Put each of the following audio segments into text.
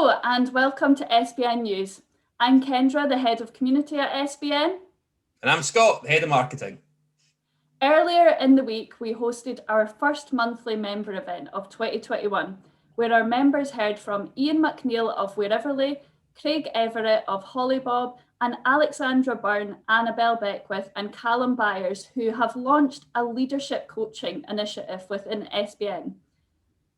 Hello and welcome to SBN News. I'm Kendra, the Head of Community at SBN. And I'm Scott, the Head of Marketing. Earlier in the week, we hosted our first monthly member event of 2021, where our members heard from Ian McNeil of Whereverly, Craig Everett of Hollybob, and Alexandra Byrne, Annabelle Beckwith, and Callum Byers, who have launched a leadership coaching initiative within SBN.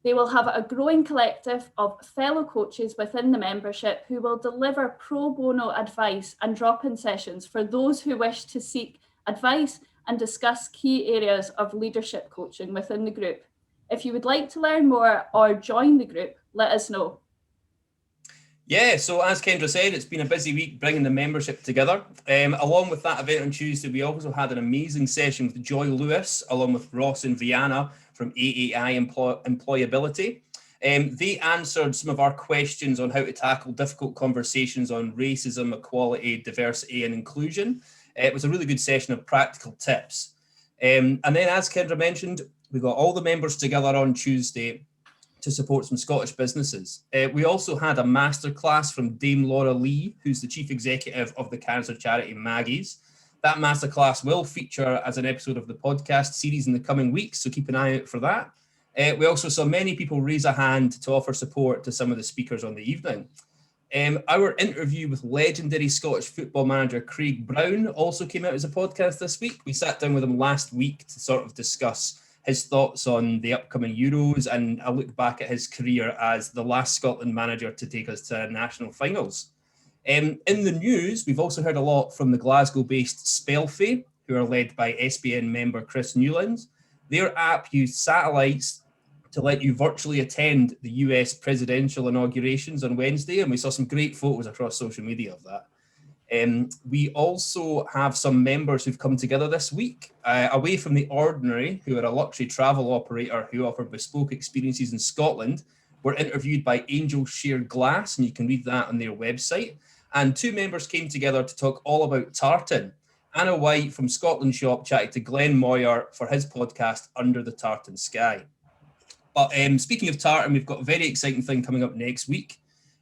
They will have a growing collective of fellow coaches within the membership who will deliver pro bono advice and drop-in sessions for those who wish to seek advice and discuss key areas of leadership coaching within the group. If you would like to learn more or join the group, let us know. Yeah, so as Kendra said, it's been a busy week bringing the membership together. Along with that event on Tuesday, we also had an amazing session with Joy Lewis, along with Ross and Vianna from AAI Employability. They answered some of our questions on how to tackle difficult conversations on racism, equality, diversity and inclusion. It was a really good session of practical tips. And then, as Kendra mentioned, we got all the members together on Tuesday to support some Scottish businesses. We also had a masterclass from Dame Laura Lee, who's the Chief Executive of the cancer charity Maggie's. That masterclass will feature as an episode of the podcast series in the coming weeks, so keep an eye out for that. We also saw many people raise a hand to offer support to some of the speakers on the evening. Our interview with legendary Scottish football manager Craig Brown also came out as a podcast this week. We sat down with him last week to sort of discuss his thoughts on the upcoming Euros and a look back at his career as the last Scotland manager to take us to national finals. In the news, we've also heard a lot from the Glasgow-based Spellfay, who are led by SBN member Chris Newlands. Their app used satellites to let you virtually attend the US presidential inaugurations on Wednesday, and we saw some great photos across social media of that. We also have some members who've come together this week, away from The Ordinary, who are a luxury travel operator who offer bespoke experiences in Scotland. We're interviewed by Angel Sheer Glass, and you can read that on their website. And two members came together to talk all about tartan. Anna White from Scotland Shop chatted to Glenn Moyer for his podcast, Under the Tartan Sky. But speaking of tartan, we've got a very exciting thing coming up next week.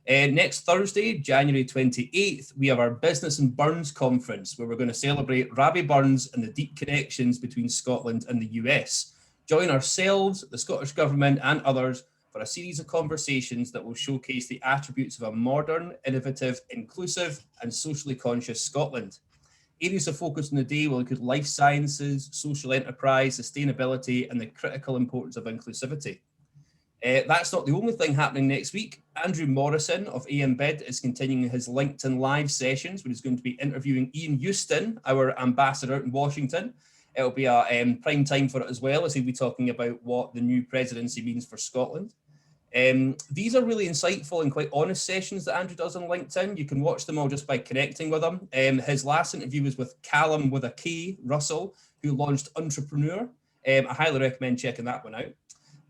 Next Thursday, January 28th, we have our Business and Burns conference, where we're going to celebrate Rabbie Burns and the deep connections between Scotland and the US. Join ourselves, the Scottish Government and others for a series of conversations that will showcase the attributes of a modern, innovative, inclusive and socially conscious Scotland. Areas of focus on the day will include life sciences, social enterprise, sustainability and the critical importance of inclusivity. That's not the only thing happening next week. Andrew Morrison of AM Bid is continuing his LinkedIn Live sessions, where he's going to be interviewing Ian Houston, our ambassador in Washington. It'll be a prime time for it as well, as he'll be talking about what the new presidency means for Scotland. These are really insightful and quite honest sessions that Andrew does on LinkedIn. You can watch them all just by connecting with him. His last interview was with Callum with a K, Russell, who launched Entrepreneur. I highly recommend checking that one out.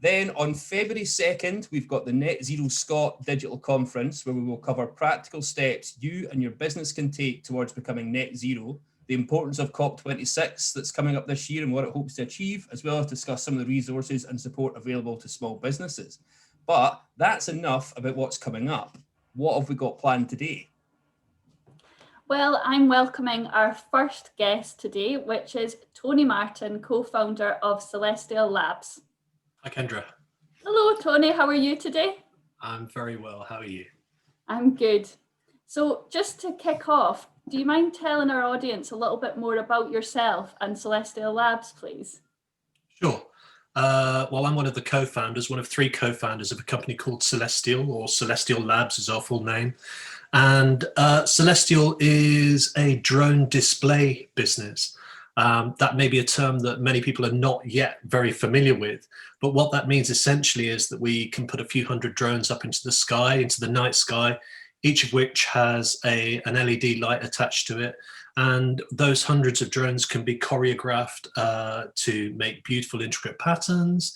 Then on February 2nd, we've got the Net Zero Scot Digital Conference, where we will cover practical steps you and your business can take towards becoming net zero, the importance of COP26 that's coming up this year and what it hopes to achieve, as well as discuss some of the resources and support available to small businesses. But that's enough about what's coming up. What have we got planned today? Well, I'm welcoming our first guest today, which is Tony Martin, co-founder of Celestial Labs. Hi, Kendra. Hello, Tony. How are you today? I'm very well. How are you? I'm good. So just to kick off, do you mind telling our audience a little bit more about yourself and Celestial Labs, please? Sure. Well, I'm one of the co-founders, one of three co-founders of a company called Celestial, or Celestial Labs is our full name. And Celestial is a drone display business. That may be a term that many people are not yet very familiar with, but what that means essentially is that we can put a few hundred drones up into the sky, into the night sky, each of which has an LED light attached to it. And those hundreds of drones can be choreographed to make beautiful, intricate patterns,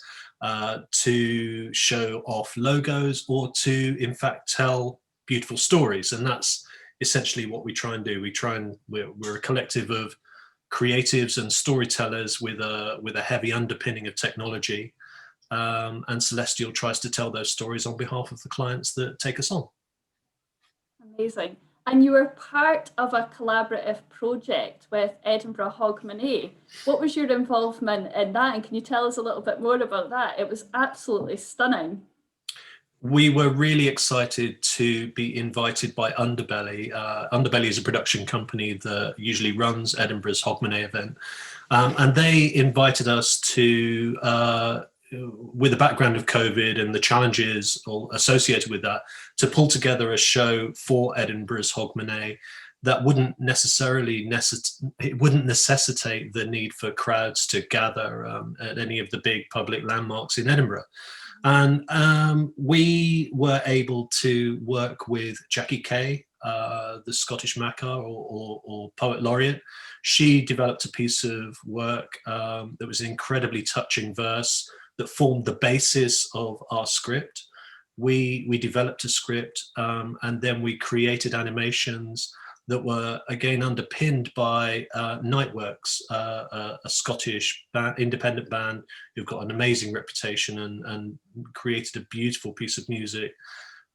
to show off logos, or to, in fact, tell beautiful stories. And that's essentially what we try and do. We're a collective of creatives and storytellers with a heavy underpinning of technology. And Celestial tries to tell those stories on behalf of the clients that take us on. Amazing. And you were part of a collaborative project with Edinburgh Hogmanay. What was your involvement in that? And can you tell us a little bit more about that? It was absolutely stunning. We were really excited to be invited by Underbelly. Underbelly is a production company that usually runs Edinburgh's Hogmanay event. And they invited us to, with the background of COVID and the challenges associated with that, to pull together a show for Edinburgh's Hogmanay that wouldn't necessitate the need for crowds to gather at any of the big public landmarks in Edinburgh. And we were able to work with Jackie Kay, the Scottish Macar or Poet Laureate. She developed a piece of work that was incredibly touching verse that formed the basis of our script. We developed a script and then we created animations that were again underpinned by Nightworks, a Scottish independent band who've got an amazing reputation and created a beautiful piece of music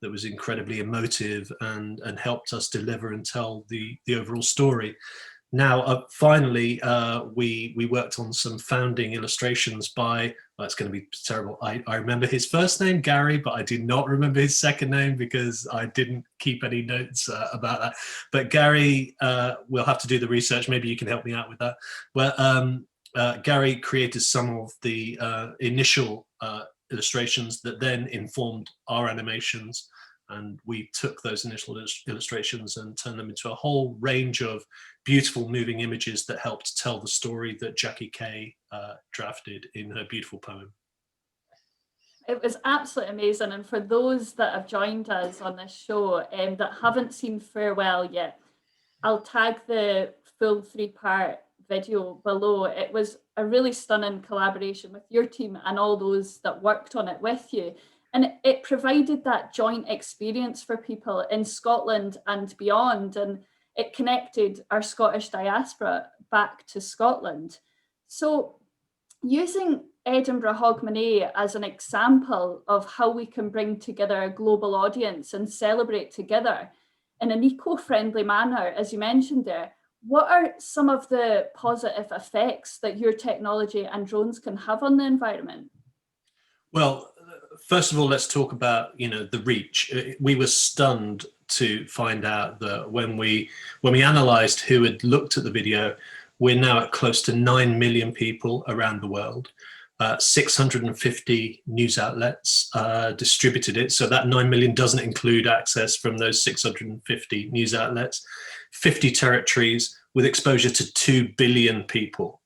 that was incredibly emotive and helped us deliver and tell the overall story. Now, finally, we worked on some founding illustrations by, well, it's going to be terrible. I remember his first name, Gary, but I do not remember his second name because I didn't keep any notes about that. But Gary, we'll have to do the research. Maybe you can help me out with that. Well, Gary created some of the initial illustrations that then informed our animations. And we took those initial illustrations and turned them into a whole range of beautiful moving images that helped tell the story that Jackie Kay drafted in her beautiful poem. It was absolutely amazing. And for those that have joined us on this show that haven't seen Farewell yet, I'll tag the full 3-part video below. It was a really stunning collaboration with your team and all those that worked on it with you. And it provided that joint experience for people in Scotland and beyond. And it connected our Scottish diaspora back to Scotland. So using Edinburgh Hogmanay as an example of how we can bring together a global audience and celebrate together in an eco-friendly manner, as you mentioned there, what are some of the positive effects that your technology and drones can have on the environment? Well, first of all, let's talk about, the reach. We were stunned to find out that when we analysed who had looked at the video, we're now at close to 9 million people around the world. 650 news outlets distributed it. So that 9 million doesn't include access from those 650 news outlets. 50 territories with exposure to 2 billion people.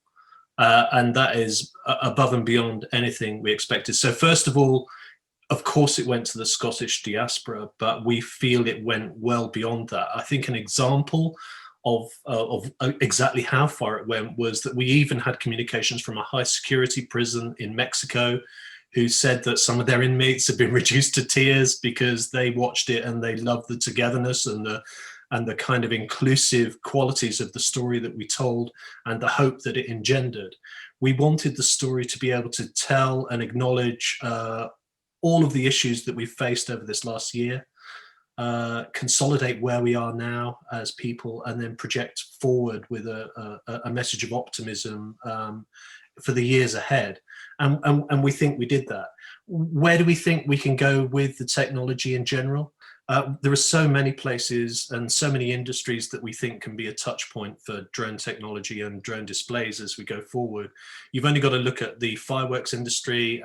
And that is above and beyond anything we expected. So first of all, of course, it went to the Scottish diaspora, but we feel it went well beyond that. I think an example of exactly how far it went was that we even had communications from a high security prison in Mexico who said that some of their inmates had been reduced to tears because they watched it and they loved the togetherness and the kind of inclusive qualities of the story that we told and the hope that it engendered. We wanted the story to be able to tell and acknowledge all of the issues that we've faced over this last year, consolidate where we are now as people, and then project forward with a message of optimism for the years ahead. And we think we did that. Where do we think we can go with the technology in general? There are so many places and so many industries that we think can be a touch point for drone technology and drone displays as we go forward. You've only got to look at the fireworks industry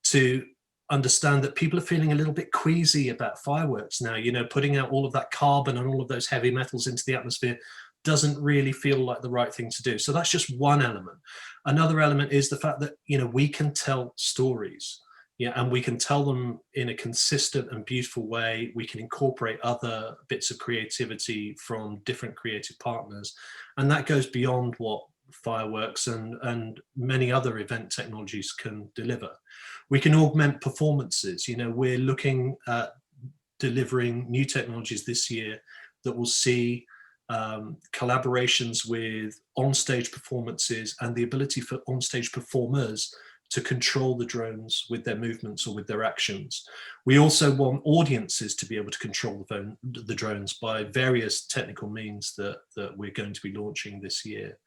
to understand that people are feeling a little bit queasy about fireworks now. Putting out all of that carbon and all of those heavy metals into the atmosphere doesn't really feel like the right thing to do. So that's just one element. Another element is the fact that, we can tell stories. Yeah, and we can tell them in a consistent and beautiful way. We can incorporate other bits of creativity from different creative partners. And that goes beyond what fireworks and many other event technologies can deliver. We can augment performances. We're looking at delivering new technologies this year that will see collaborations with onstage performances and the ability for onstage performers to control the drones with their movements or with their actions. We also want audiences to be able to control the drones by various technical means that we're going to be launching this year.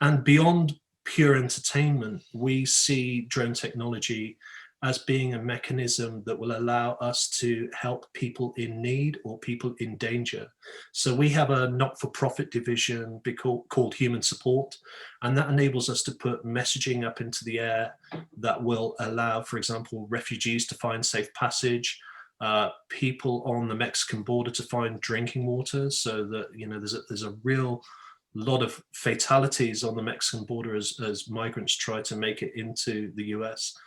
And beyond pure entertainment, we see drone technology as being a mechanism that will allow us to help people in need or people in danger. So we have a not-for-profit division called Human Support, and that enables us to put messaging up into the air that will allow, for example, refugees to find safe passage, people on the Mexican border to find drinking water, so that, you know, there's a real lot of fatalities on the Mexican border as migrants try to make it into the US.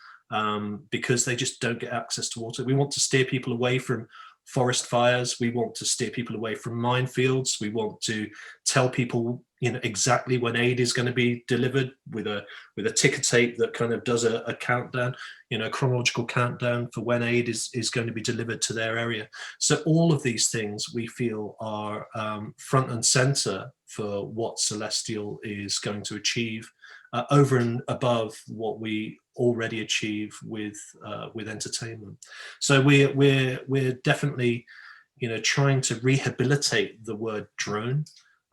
Because they just don't get access to water. We want to steer people away from forest fires. We want to steer people away from minefields. We want to tell people, you know, exactly when aid is going to be delivered with a ticker tape that kind of does a countdown, you know, chronological countdown for when aid is going to be delivered to their area. So all of these things we feel are front and center for what Celestial is going to achieve over and above what we already achieve with entertainment. So we're definitely, you know, trying to rehabilitate the word drone.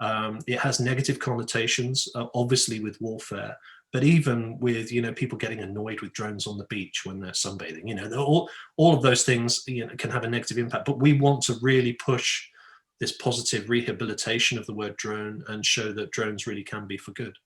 It has negative connotations, obviously with warfare, but even with, you know, people getting annoyed with drones on the beach when they're sunbathing, you know, all of those things, you know, can have a negative impact. But we want to really push this positive rehabilitation of the word drone and show that drones really can be for good.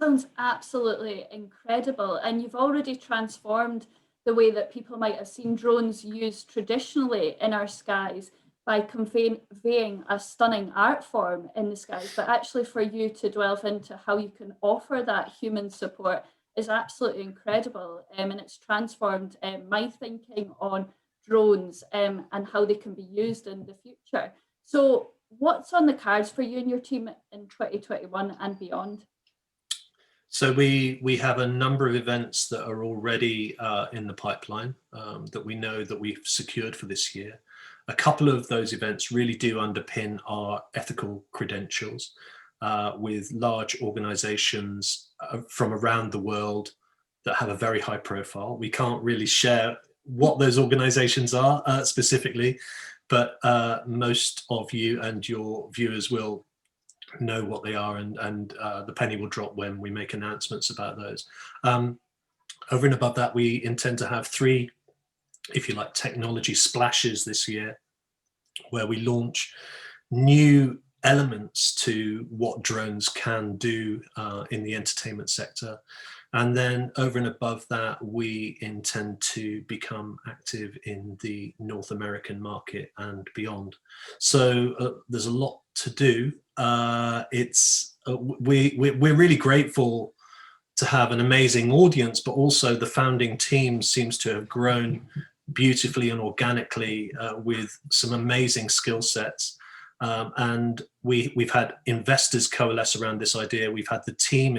Sounds absolutely incredible. And you've already transformed the way that people might have seen drones used traditionally in our skies by conveying a stunning art form in the skies. But actually for you to delve into how you can offer that human support is absolutely incredible. And it's transformed my thinking on drones and how they can be used in the future. So what's on the cards for you and your team in 2021 and beyond? So we have a number of events that are already in the pipeline that we know that we've secured for this year. A couple of those events really do underpin our ethical credentials with large organizations from around the world that have a very high profile. We can't really share what those organizations are specifically, but most of you and your viewers will know what they are, and the penny will drop when we make announcements about those. Over and above that, we intend to have 3, if you like, technology splashes this year, where we launch new elements to what drones can do in the entertainment sector. And then over and above that, we intend to become active in the North American market and beyond. So there's a lot to do. We're really grateful to have an amazing audience, but also the founding team seems to have grown beautifully and organically with some amazing skill sets. And we've had investors coalesce around this idea. We've had the team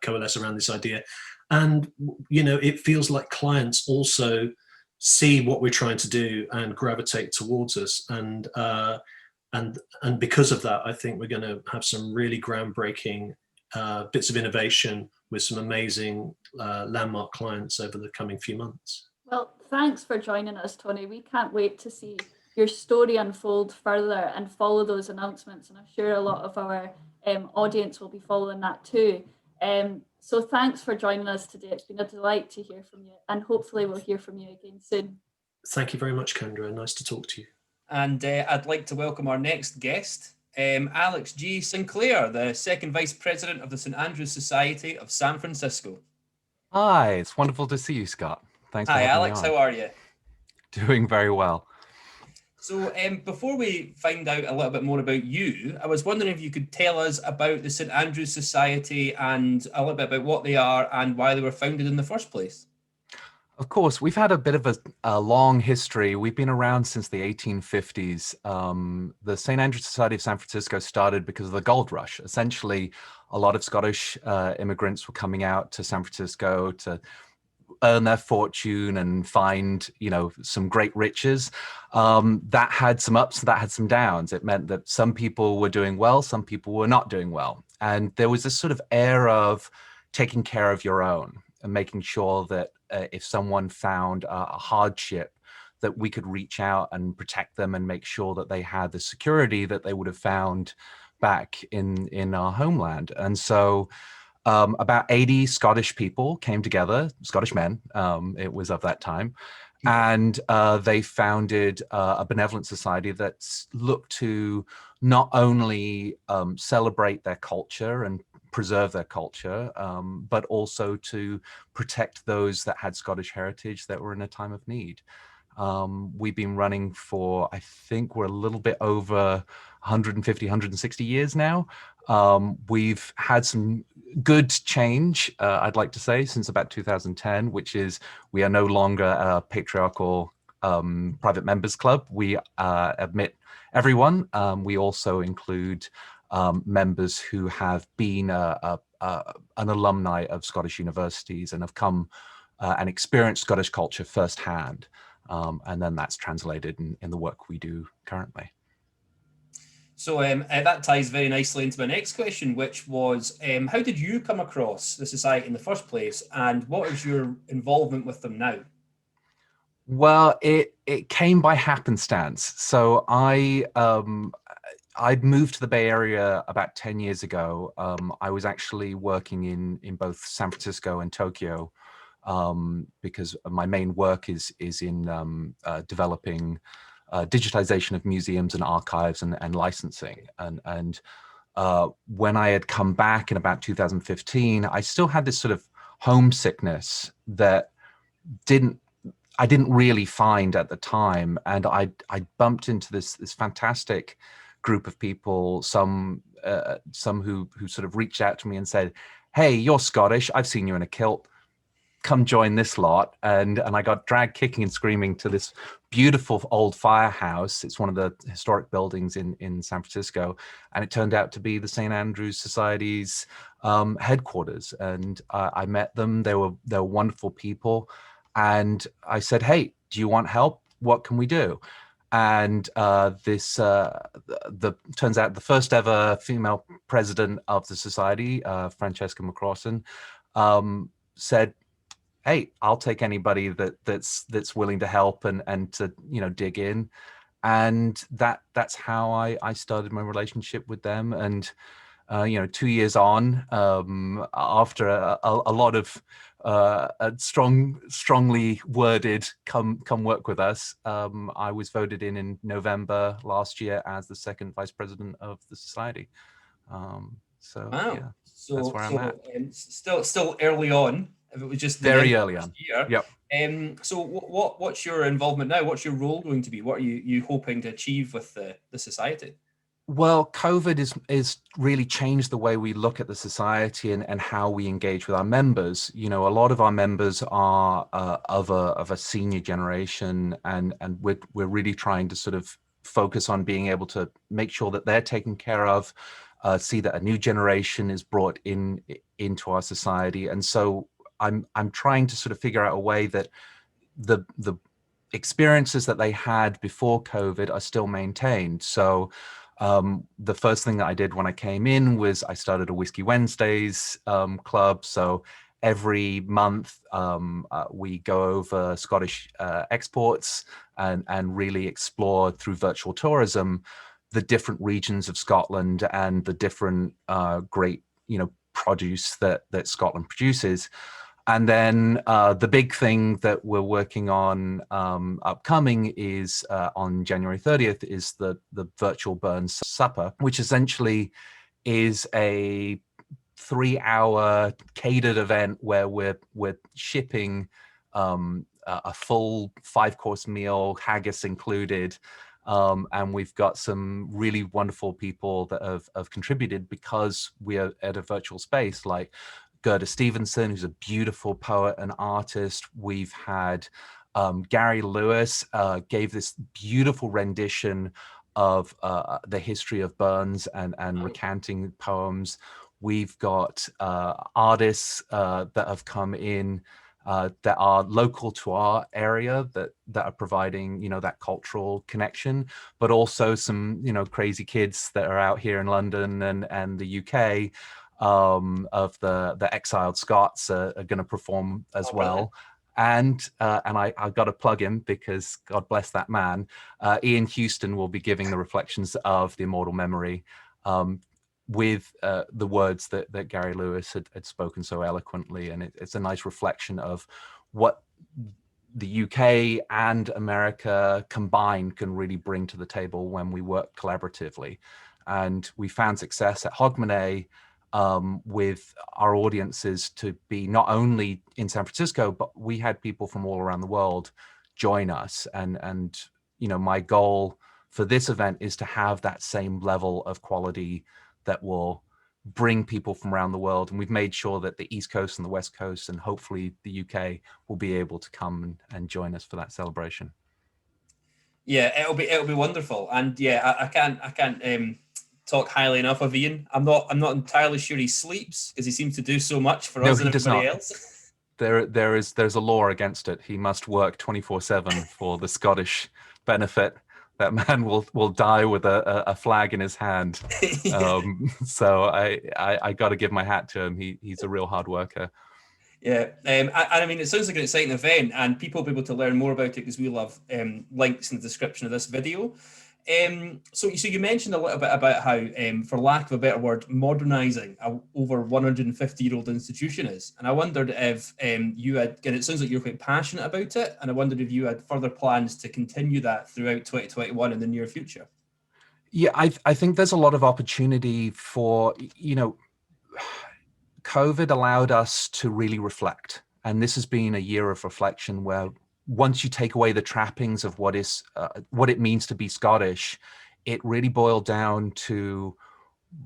coalesce around this idea. And, you know, it feels like clients also see what we're trying to do and gravitate towards us. And because of that, I think we're going to have some really groundbreaking bits of innovation with some amazing landmark clients over the coming few months. Well, thanks for joining us, Tony. We can't wait to see your story unfold further and follow those announcements. And I'm sure a lot of our audience will be following that too. So thanks for joining us today. It's been a delight to hear from you, and hopefully we'll hear from you again soon. Thank you very much, Kendra. Nice to talk to you. And I'd like to welcome our next guest, Alex G Sinclair, the second Vice President of the St. Andrew's Society of San Francisco. Hi, it's wonderful to see you, Scott. Thanks for having Alex, me on. how are you? Doing very well. So before we find out a little bit more about you, I was wondering if you could tell us about the St. Andrew's Society and a little bit about what they are and why they were founded in the first place. Of course, we've had a bit of a long history. We've been around since the 1850s. The St. Andrew's Society of San Francisco started because of the gold rush. Essentially, a lot of Scottish immigrants were coming out to San Francisco to earn their fortune and find, you know, some great riches. That had some ups, that had some downs. It meant that some people were doing well, some people were not doing well. And there was this sort of air of taking care of your own and making sure that if someone found a hardship, that we could reach out and protect them and make sure that they had the security that they would have found back in our homeland. And so about 80 Scottish people came together, Scottish men, it was of that time, and they founded a benevolent society that looked to not only celebrate their culture and preserve their culture, but also to protect those that had Scottish heritage that were in a time of need. We've been running for, I think we're a little bit over 150, 160 years now. We've had some good change, I'd like to say, since about 2010, which is we are no longer a patriarchal private members club. We admit everyone. We also include members who have been an alumni of Scottish universities and have come and experienced Scottish culture firsthand. And then that's translated in the work we do currently. So that ties very nicely into my next question, which was, how did you come across the society in the first place, and what is your involvement with them now? Well, it came by happenstance. So I'd moved to the Bay Area about 10 years ago. I was actually working in both San Francisco and Tokyo, because my main work is in developing digitization of museums and archives and licensing. And when I had come back in about 2015, I still had this sort of homesickness that I didn't really find at the time. And I bumped into this fantastic group of people, some who sort of reached out to me and said, "Hey, you're Scottish. I've seen you in a kilt. Come join this lot." And I got dragged kicking and screaming to this beautiful old firehouse. It's one of the historic buildings in San Francisco. And it turned out to be the St. Andrews Society's headquarters. And I met them. They were wonderful people. And I said, "Hey, do you want help? What can we do?" And this turns out the first ever female president of the society, Francesca McCrossan, said, "Hey, I'll take anybody that's willing to help and to dig in," and that's how I started my relationship with them. And 2 years on, after a lot of strongly worded come work with us, I was voted in November last year as the second vice president of the society. So wow. Yeah, So that's where I'm at. Still early on. If it was just Very early on. Year. Yep. So what's your involvement now? What's your role going to be? What are you hoping to achieve with the society? Well, COVID is really changed the way we look at the society and how we engage with our members. A lot of our members are of a senior generation, and we're really trying to sort of focus on being able to make sure that they're taken care of, see that a new generation is brought into our society. And so I'm trying to sort of figure out a way that the experiences that they had before COVID are still maintained. So the first thing that I did when I came in was I started a Whiskey Wednesdays club. So every month we go over Scottish exports and really explore through virtual tourism the different regions of Scotland and the different great produce that Scotland produces. And then the big thing that we're working on upcoming is on January 30th is the virtual Burns Supper, which essentially is a 3-hour catered event where we're shipping a full 5-course meal, haggis included. And we've got some really wonderful people that have contributed because we are at a virtual space, like Gerda Stevenson, who's a beautiful poet and artist. We've had Gary Lewis gave this beautiful rendition of the history of Burns and recanting poems. We've got artists that have come in that are local to our area that are providing that cultural connection, but also some crazy kids that are out here in London and the UK of the exiled Scots are going to perform as well. And I got to plug him because God bless that man. Ian Houston will be giving the reflections of the immortal memory with the words that Gary Lewis had spoken so eloquently. And it's a nice reflection of what the UK and America combined can really bring to the table when we work collaboratively. And we found success at Hogmanay with our audiences to be not only in San Francisco, but we had people from all around the world join us. And you know, my goal for this event is to have that same level of quality that will bring people from around the world. And we've made sure that the East Coast and the West Coast and hopefully the UK will be able to come and join us for that celebration. Yeah, it'll be wonderful. And yeah, I can't talk highly enough of Ian. I'm not entirely sure he sleeps because he seems to do so much for us and everybody else. There's a law against it. He must work 24/7 for the Scottish benefit. That man will die with a flag in his hand. Yeah. So I got to give my hat to him. He's a real hard worker. Yeah, I mean, it sounds like an exciting event, and people will be able to learn more about it because we'll have links in the description of this video. So you mentioned a little bit about how, for lack of a better word, modernising a over 150-year-old institution is. And I wondered if you had, and it sounds like you're quite passionate about it, and I wondered if you had further plans to continue that throughout 2021 in the near future. Yeah, I think there's a lot of opportunity for, you know, COVID allowed us to really reflect. And this has been a year of reflection where once you take away the trappings of what it means to be Scottish, it really boiled down to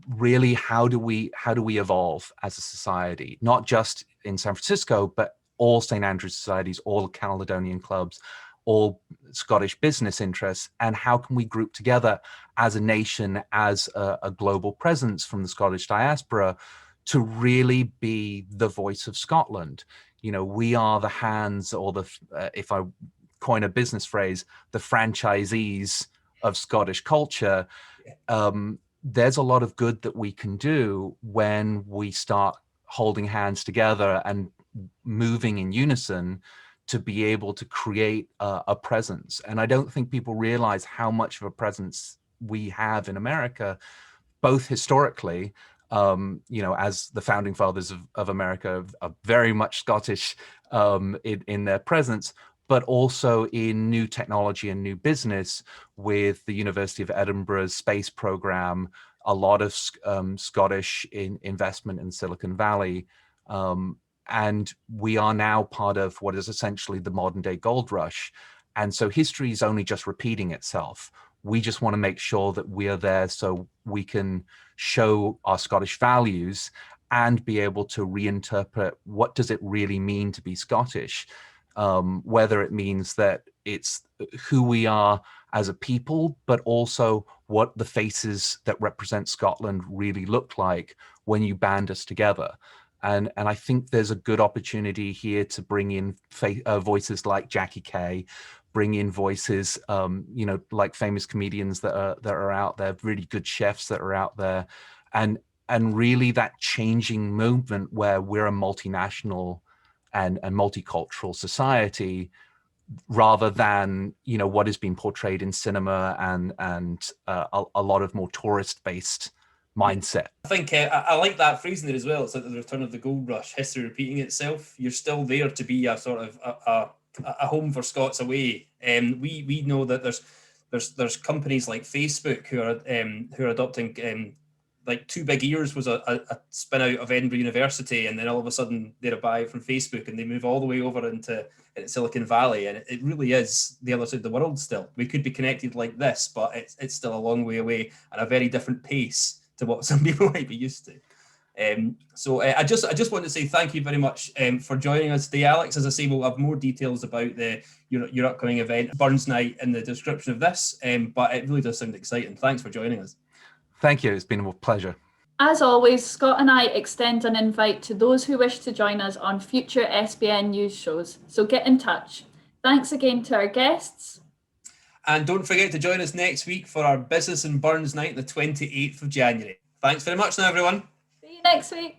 really how do we evolve as a society, not just in San Francisco, but all St. Andrews societies, all Caledonian clubs, all Scottish business interests, and how can we group together as a nation, as a global presence from the Scottish diaspora to really be the voice of Scotland. You know, we are the hands, or the, if I coin a business phrase, the franchisees of Scottish culture. There's a lot of good that we can do when we start holding hands together and moving in unison to be able to create a presence. And I don't think people realize how much of a presence we have in America, both historically, you know, as the founding fathers of America are very much Scottish in their presence, but also in new technology and new business with the University of Edinburgh's space program, a lot of Scottish investment in Silicon Valley. And we are now part of what is essentially the modern day gold rush. And so history is only just repeating itself. We just want to make sure that we are there so we can show our Scottish values and be able to reinterpret what does it really mean to be Scottish, whether it means that it's who we are as a people, but also what the faces that represent Scotland really look like when you band us together. And I think there's a good opportunity here to bring in voices like Jackie Kay, bring in voices, you know, like famous comedians that are out there, really good chefs that are out there, and really that changing movement where we're a multinational and multicultural society, rather than, you know, what is being portrayed in cinema and a lot of more tourist-based mindset. I think I like that phrase in there as well. It's like the return of the gold rush, history repeating itself. You're still there to be a sort of a home for Scots away. We know that there's companies like Facebook who are adopting, like Two Big Ears was a spin out of Edinburgh University, and then all of a sudden they're a buy from Facebook and they move all the way over into Silicon Valley, and it really is the other side of the world still. We could be connected like this, but it's still a long way away and a very different pace to what some people might be used to. So I just want to say thank you very much for joining us today, Alex. As I say, we'll have more details about your upcoming event, Burns Night, in the description of this, but it really does sound exciting. Thanks for joining us. Thank you. It's been a pleasure. As always, Scott and I extend an invite to those who wish to join us on future SBN news shows, so get in touch. Thanks again to our guests. And don't forget to join us next week for our Business and Burns Night, the 28th of January. Thanks very much now, everyone. See you. you next week.